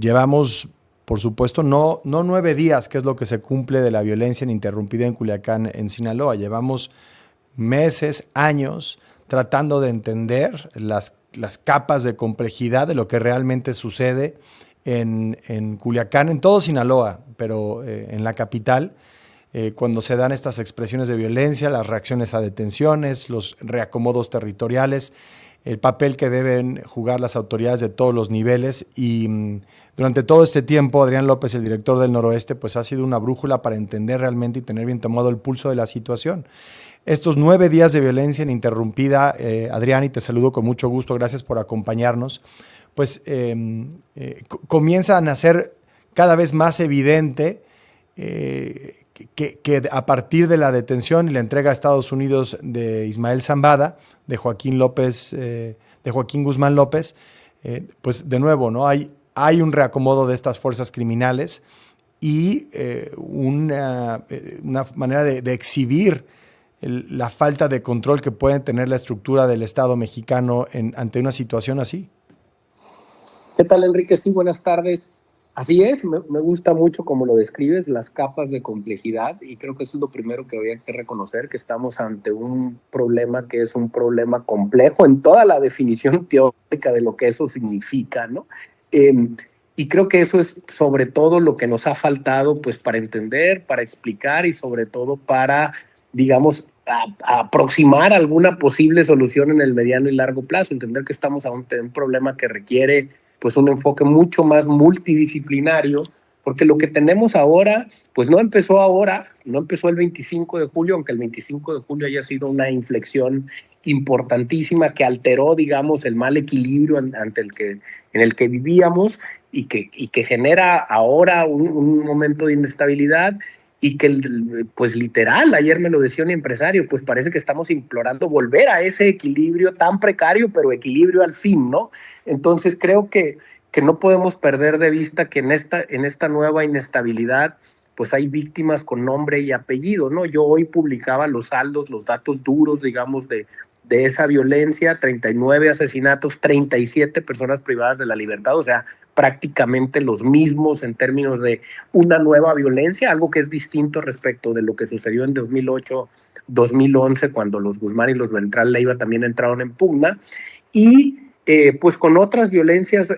Llevamos, por supuesto, no 9 días, que es lo que se cumple de la violencia ininterrumpida en Culiacán, en Sinaloa. Llevamos meses, años, tratando de entender las capas de complejidad de lo que realmente sucede en Culiacán, en todo Sinaloa, pero en la capital, cuando se dan estas expresiones de violencia, las reacciones a detenciones, los reacomodos territoriales, el papel que deben jugar las autoridades de todos los niveles. Y durante todo este tiempo, Adrián López, el director del Noroeste, pues ha sido una brújula para entender realmente y tener bien tomado el pulso de la situación. Estos 9 días de violencia ininterrumpida, Adrián, y te saludo con mucho gusto, gracias por acompañarnos, pues comienzan a ser cada vez más evidente que a partir de la detención y la entrega a Estados Unidos de Ismael Zambada, de Joaquín Guzmán López, pues de nuevo, ¿no? Hay un reacomodo de estas fuerzas criminales y una manera de exhibir la falta de control que puede tener la estructura del Estado mexicano ante una situación así. ¿Qué tal, Enrique? Sí, buenas tardes. Así es, me gusta mucho como lo describes, las capas de complejidad, y creo que eso es lo primero que habría que reconocer, que estamos ante un problema que es un problema complejo en toda la definición teórica de lo que eso significa, ¿no? Y creo que eso es sobre todo lo que nos ha faltado, pues, para entender, para explicar y sobre todo para, digamos, aproximar alguna posible solución en el mediano y largo plazo, entender que estamos ante un problema que requiere pues un enfoque mucho más multidisciplinario, porque lo que tenemos ahora, pues no empezó ahora, no empezó el 25 de julio, aunque el 25 de julio haya sido una inflexión importantísima que alteró, digamos, el mal equilibrio en el que vivíamos y que genera ahora un momento de inestabilidad. Y que, pues literal, ayer me lo decía un empresario, pues parece que estamos implorando volver a ese equilibrio tan precario, pero equilibrio al fin, ¿no? Entonces creo que no podemos perder de vista que en esta nueva inestabilidad, pues hay víctimas con nombre y apellido, ¿no? Yo hoy publicaba los saldos, los datos duros, digamos, de esa violencia: 39 asesinatos, 37 personas privadas de la libertad, o sea, prácticamente los mismos en términos de una nueva violencia, algo que es distinto respecto de lo que sucedió en 2008, 2011, cuando los Guzmán y los Beltrán Leiva también entraron en pugna, y pues con otras violencias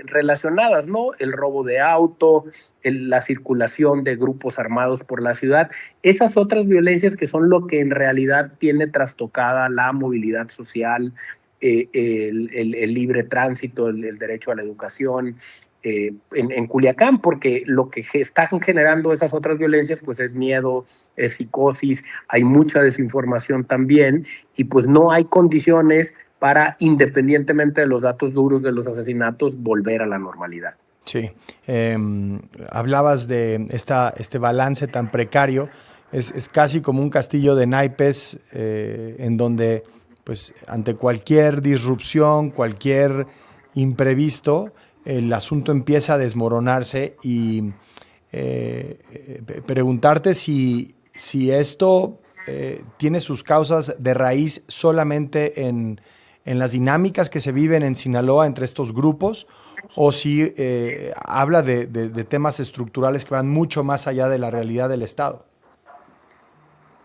relacionadas, ¿no? El robo de auto, la circulación de grupos armados por la ciudad, esas otras violencias que son lo que en realidad tiene trastocada la movilidad social, el libre tránsito, el derecho a la educación en Culiacán, porque lo que están generando esas otras violencias pues es miedo, es psicosis, hay mucha desinformación también, y pues no hay condiciones para, independientemente de los datos duros de los asesinatos, volver a la normalidad. Sí, hablabas de este balance tan precario, es casi como un castillo de naipes en donde, pues, ante cualquier disrupción, cualquier imprevisto, el asunto empieza a desmoronarse y preguntarte si esto tiene sus causas de raíz solamente en las dinámicas que se viven en Sinaloa entre estos grupos, o si habla de temas estructurales que van mucho más allá de la realidad del Estado.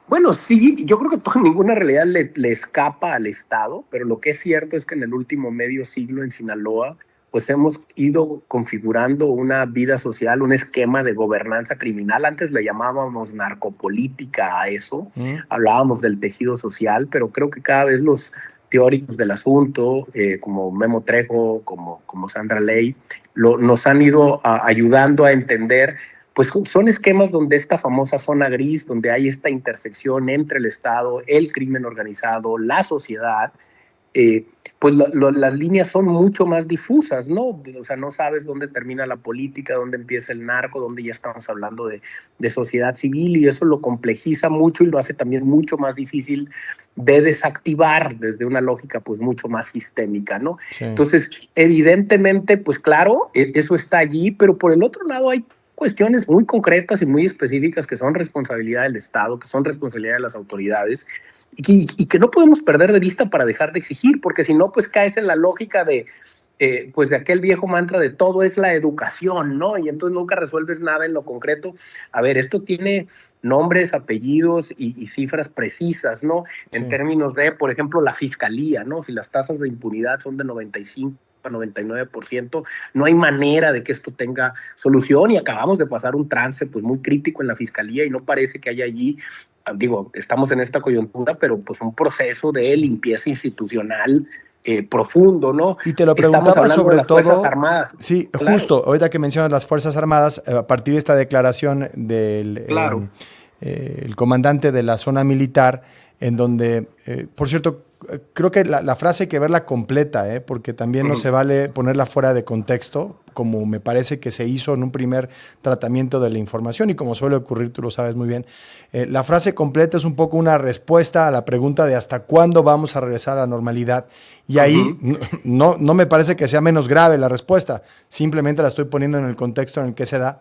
Bueno, sí, yo creo que ninguna realidad le escapa al Estado, pero lo que es cierto es que en el último medio siglo en Sinaloa, pues hemos ido configurando una vida social, un esquema de gobernanza criminal. Antes le llamábamos narcopolítica a eso, hablábamos del tejido social, pero creo que cada vez los teóricos del asunto, como Memo Trejo, como Sandra Ley, nos han ido ayudando a entender, pues son esquemas donde esta famosa zona gris, donde hay esta intersección entre el Estado, el crimen organizado, la sociedad, pues las líneas son mucho más difusas, ¿no? O sea, no sabes dónde termina la política, dónde empieza el narco, dónde ya estamos hablando de sociedad civil, y eso lo complejiza mucho y lo hace también mucho más difícil de desactivar desde una lógica pues mucho más sistémica, ¿no? Sí. Entonces, evidentemente, pues claro, eso está allí, pero por el otro lado hay cuestiones muy concretas y muy específicas que son responsabilidad del Estado, que son responsabilidad de las autoridades, y que no podemos perder de vista para dejar de exigir, porque si no, pues caes en la lógica de pues de aquel viejo mantra de todo es la educación, ¿no? Y entonces nunca resuelves nada en lo concreto. A ver, esto tiene nombres, apellidos y cifras precisas, ¿no? En Sí. términos de, por ejemplo, la fiscalía, ¿no? Si las tasas de impunidad son de 95 a 99%, no hay manera de que esto tenga solución y acabamos de pasar un trance pues muy crítico en la fiscalía y no parece que haya allí, digo, estamos en esta coyuntura, pero pues un proceso de Sí. limpieza institucional profundo, ¿no? Y te lo Estamos preguntaba hablando de sobre las Fuerzas todo, Armadas. sí, Claro, justo, ahorita que mencionas las Fuerzas Armadas, a partir de esta declaración del claro. el comandante de la zona militar, en donde, por cierto, creo que la frase hay que verla completa, porque también no se vale ponerla fuera de contexto, como me parece que se hizo en un primer tratamiento de la información y como suele ocurrir, tú lo sabes muy bien. La frase completa es un poco una respuesta a la pregunta de hasta cuándo vamos a regresar a la normalidad. Y ahí no me parece que sea menos grave la respuesta, simplemente la estoy poniendo en el contexto en el que se da.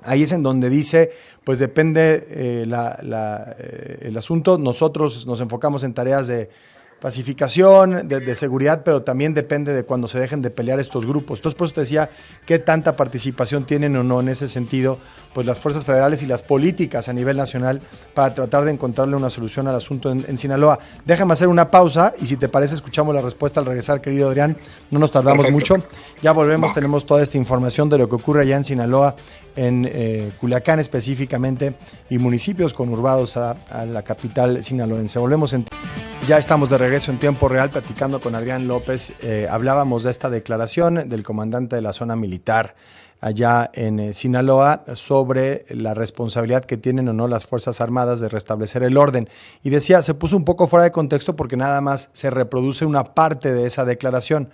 Ahí es en donde dice, pues depende el asunto, nosotros nos enfocamos en tareas de pacificación, de seguridad, pero también depende de cuando se dejen de pelear estos grupos. Entonces, por eso te decía, ¿qué tanta participación tienen o no en ese sentido pues las fuerzas federales y las políticas a nivel nacional para tratar de encontrarle una solución al asunto en Sinaloa? Déjame hacer una pausa y si te parece escuchamos la respuesta al regresar, querido Adrián, no nos tardamos Perfecto. mucho. Ya volvemos, Va. tenemos toda esta información de lo que ocurre allá en Sinaloa, en Culiacán específicamente, y municipios conurbados a la capital sinaloense. Ya estamos de regreso en tiempo real platicando con Adrián López. Hablábamos de esta declaración del comandante de la zona militar allá en Sinaloa sobre la responsabilidad que tienen o no las Fuerzas Armadas de restablecer el orden. Y decía, se puso un poco fuera de contexto porque nada más se reproduce una parte de esa declaración.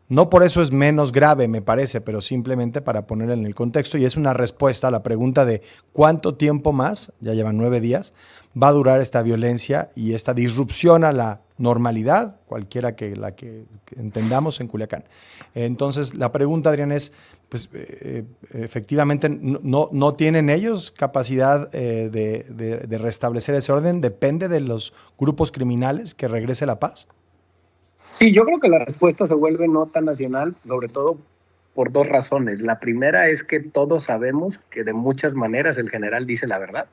No por eso es menos grave, me parece, pero simplemente para poner en el contexto, y es una respuesta a la pregunta de cuánto tiempo más, ya llevan 9 días, va a durar esta violencia y esta disrupción a la normalidad, cualquiera que la que entendamos en Culiacán. Entonces, la pregunta, Adrián, es, pues efectivamente, no tienen ellos capacidad de restablecer ese orden, depende de los grupos criminales que regrese la paz. Sí, yo creo que la respuesta se vuelve no tan nacional, sobre todo por dos razones. La primera es que todos sabemos que de muchas maneras el general dice la verdad,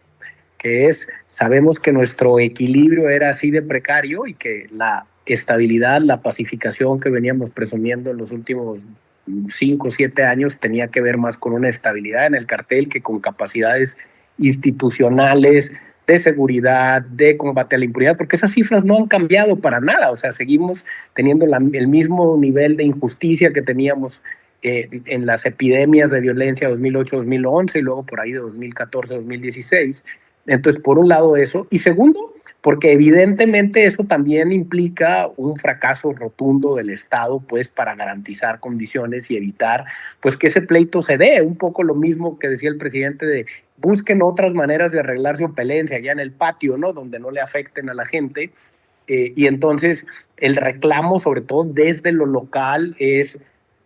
que es, sabemos que nuestro equilibrio era así de precario y que la estabilidad, la pacificación que veníamos presumiendo en los últimos 5 o 7 años tenía que ver más con una estabilidad en el cartel que con capacidades institucionales, de seguridad, de combate a la impunidad, porque esas cifras no han cambiado para nada, o sea, seguimos teniendo el mismo nivel de injusticia que teníamos en las epidemias de violencia 2008-2011 y luego por ahí de 2014-2016. Entonces, por un lado eso, y segundo, porque evidentemente eso también implica un fracaso rotundo del Estado, pues, para garantizar condiciones y evitar, pues, que ese pleito se dé. Un poco lo mismo que decía el presidente de busquen otras maneras de arreglarse o peleense allá en el patio, ¿no? Donde no le afecten a la gente. Y entonces el reclamo, sobre todo desde lo local, es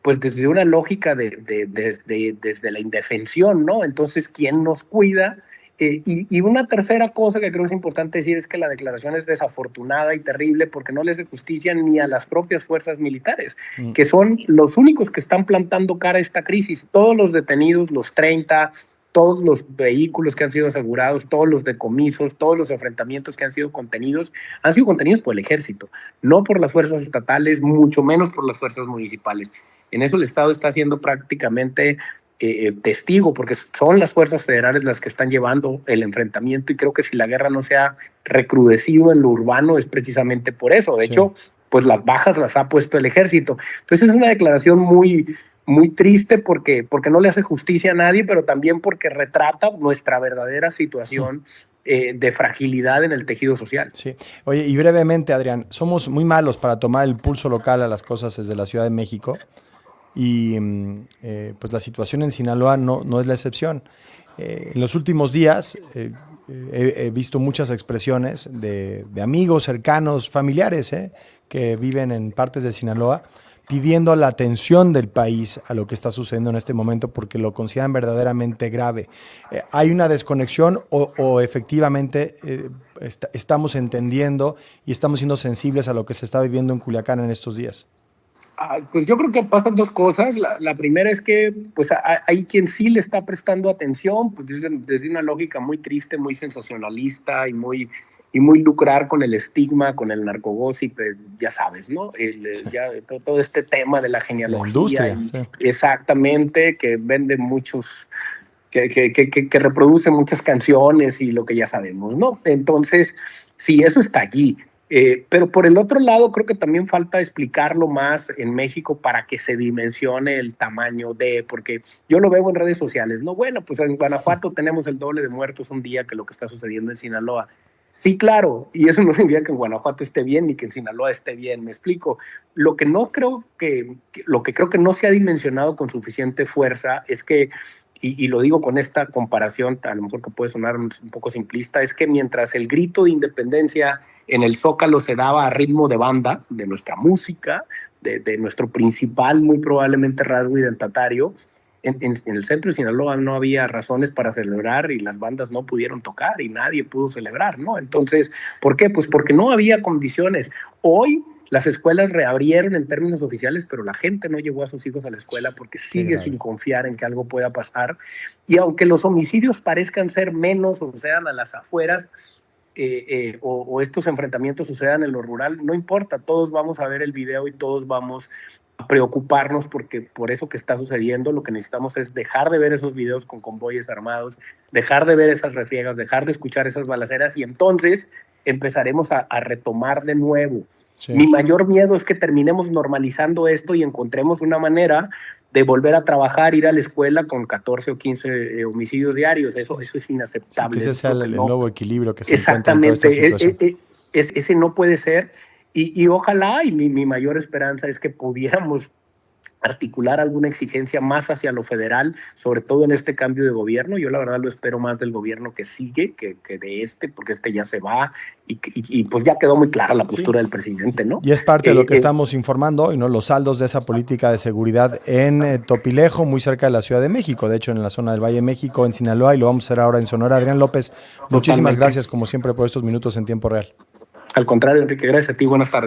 pues desde una lógica desde la indefensión, ¿no? Entonces, ¿quién nos cuida? Y una tercera cosa que creo es importante decir es que la declaración es desafortunada y terrible porque no le hace justicia ni a las propias fuerzas militares, que son los únicos que están plantando cara a esta crisis. Todos los detenidos, los 30, todos los vehículos que han sido asegurados, todos los decomisos, todos los enfrentamientos que han sido contenidos por el ejército, no por las fuerzas estatales, mucho menos por las fuerzas municipales. En eso el Estado está siendo prácticamente testigo, porque son las fuerzas federales las que están llevando el enfrentamiento y creo que si la guerra no se ha recrudecido en lo urbano es precisamente por eso. De Sí. hecho, pues las bajas las ha puesto el ejército. Entonces es una declaración muy triste porque no le hace justicia a nadie, pero también porque retrata nuestra verdadera situación de fragilidad en el tejido social. Sí. Oye, y brevemente, Adrián, somos muy malos para tomar el pulso local a las cosas desde la Ciudad de México y pues la situación en Sinaloa no es la excepción. En los últimos días he visto muchas expresiones de amigos cercanos, familiares, que viven en partes de Sinaloa, pidiendo la atención del país a lo que está sucediendo en este momento porque lo consideran verdaderamente grave. ¿Hay una desconexión o efectivamente estamos entendiendo y estamos siendo sensibles a lo que se está viviendo en Culiacán en estos días? Pues yo creo que pasan dos cosas. La primera es que pues hay quien sí le está prestando atención, pues desde una lógica muy triste, muy sensacionalista y muy lucrar con el estigma, con el narcogossip, ya sabes, ¿no? Sí. Ya todo este tema de la La genealogía industria, y sí. exactamente, que vende muchos, que reproduce muchas canciones y lo que ya sabemos, ¿no? Entonces, sí, eso está allí. Pero por el otro lado, creo que también falta explicarlo más en México para que se dimensione el tamaño porque yo lo veo en redes sociales, ¿no? Bueno, pues en Guanajuato tenemos el doble de muertos un día que lo que está sucediendo en Sinaloa. Sí, claro, y eso no significa que en Guanajuato esté bien ni que en Sinaloa esté bien, me explico. Lo que creo que no se ha dimensionado con suficiente fuerza es que y lo digo con esta comparación, a lo mejor que puede sonar un poco simplista, es que mientras el grito de independencia en el Zócalo se daba a ritmo de banda, de nuestra música, de nuestro principal, muy probablemente rasgo identitario, en el centro de Sinaloa no había razones para celebrar y las bandas no pudieron tocar y nadie pudo celebrar, ¿no? Entonces, ¿por qué? Pues porque no había condiciones. Hoy las escuelas reabrieron en términos oficiales, pero la gente no llevó a sus hijos a la escuela porque sigue sin confiar en que algo pueda pasar. Y aunque los homicidios parezcan ser menos o sucedan a las afueras, o estos enfrentamientos sucedan en lo rural, no importa, todos vamos a ver el video y todos vamos a preocuparnos porque por eso que está sucediendo, lo que necesitamos es dejar de ver esos videos con convoyes armados, dejar de ver esas refriegas, dejar de escuchar esas balaceras y entonces empezaremos a retomar de nuevo. Sí. Mi mayor miedo es que terminemos normalizando esto y encontremos una manera de volver a trabajar, ir a la escuela con 14 o 15 homicidios diarios. Eso es inaceptable. Sí, que ese sea el nuevo equilibrio que se exactamente, encuentra en toda esta situación. Ese no puede ser. Y ojalá, y mi mayor esperanza es que pudiéramos articular alguna exigencia más hacia lo federal, sobre todo en este cambio de gobierno. Yo la verdad lo espero más del gobierno que sigue que de porque este ya se va y pues ya quedó muy clara la postura del presidente, ¿no? Y es parte de lo que estamos informando hoy, ¿no? Los saldos de esa política de seguridad en Topilejo, muy cerca de la Ciudad de México, de hecho en la zona del Valle de México, en Sinaloa, y lo vamos a hacer ahora en Sonora. Adrián López, muchísimas gracias como siempre por estos minutos en tiempo real. Al contrario, Enrique, gracias a ti, buenas tardes.